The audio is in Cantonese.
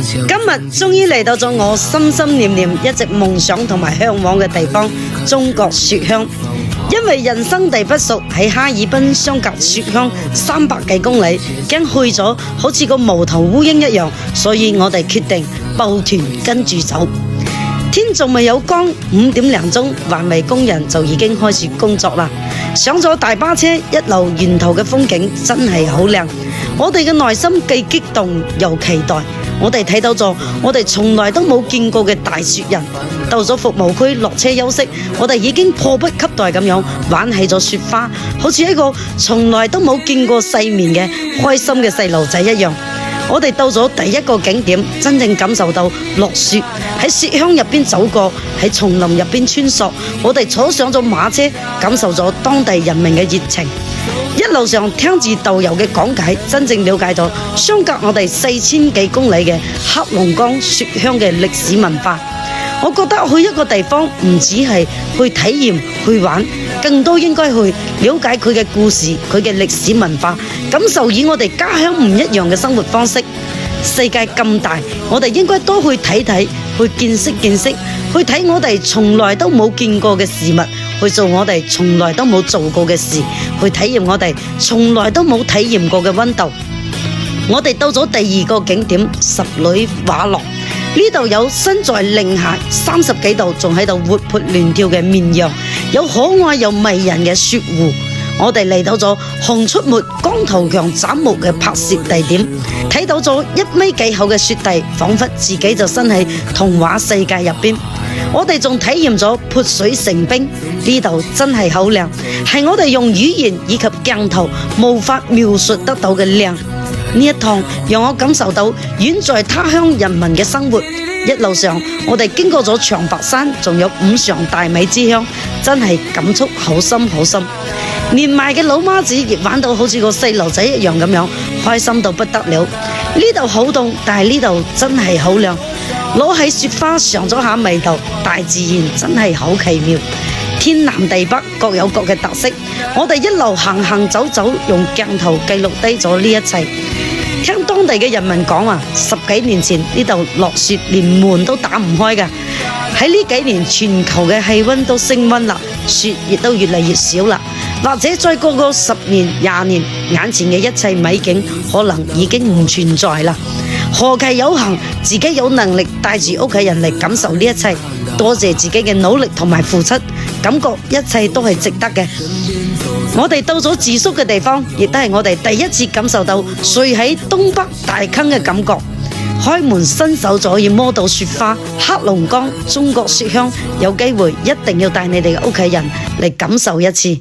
今日終於嚟到咗我心心念念一直夢想同埋向往嘅地方——中國雪鄉。因為人生地不熟，喺哈爾濱相隔雪鄉300幾公里，驚去咗好似個無頭烏蠅一樣，所以我哋決定抱團跟住走。天仲未有光，5點零鐘，環衛工人就已經開始工作啦。上咗大巴車，一路沿途嘅風景真係好靚。我哋嘅內心既激動又期待。我哋睇到咗我哋從來都冇見過嘅大雪人。到咗服務區落車休息，我哋已經迫不及待咁樣玩起咗雪花，好似一個從來都冇見過世面嘅開心嘅細路仔一樣。我哋到咗第一個景點，真正感受到落雪，喺雪鄉入邊走過，喺叢林入邊穿梭。我哋坐上咗馬車，感受咗當地人民嘅熱情。一路上聽住導遊嘅講解，真正了解到相隔我哋4000幾公里嘅黑龍江雪鄉嘅歷史文化。我覺得去一個地方唔只係去體驗去玩，更多應該去了解佢嘅故事、佢嘅歷史文化，感受與我哋家鄉唔一樣嘅生活方式。世界咁大，我哋應該多去睇睇，去見識見識，去睇我哋從來都冇見過嘅事物，去做我哋從來都冇做過嘅事，去體驗我哋從來都冇體驗過嘅溫度。我哋到咗第二個景點十里瓦洛，呢度有身在零下30幾度仲喺度活潑亂跳嘅綿羊，有可愛又迷人嘅雪湖。我哋嚟到咗熊出沒、光頭強斬毛嘅拍攝地點，睇到咗1米幾厚嘅雪地，仿佛自己就身喺童話世界入邊。我哋仲體驗咗潑水成冰，呢度真係好靚，係我哋用語言以及鏡頭無法描述得到嘅靚。呢一趟讓我感受到遠在他鄉人民嘅生活。一路上我哋經過咗長白山，仲有五常大米之鄉，真係感觸好深好深。年邁嘅老媽子亦玩到好似個細路仔一樣咁樣，開心到不得了。呢度好凍，但係呢度真係好靚。攞起雪花嘗咗下味道，大自然真係好奇妙。天南地北各有各嘅特色，我哋一路行行走走，用鏡頭記錄低咗呢一切。聽當地嘅人民講啊，10幾年前呢度落雪連門都打唔開㗎。喺呢幾年全球嘅氣溫都升溫啦，雪亦都越嚟越少啦。或者再過個10年、20年，眼前嘅一切美景可能已經唔存在啦。何其有幸，自己有能力帶住屋企人嚟感受呢一切，多謝自己嘅努力同埋付出，感覺一切都係值得嘅。我哋到咗住宿嘅地方，亦都係我哋第一次感受到睡喺東北大坑嘅感覺。開門伸手就可以摸到雪花，黑龍江中國雪鄉，有機會一定要帶你哋嘅屋企人嚟感受一次。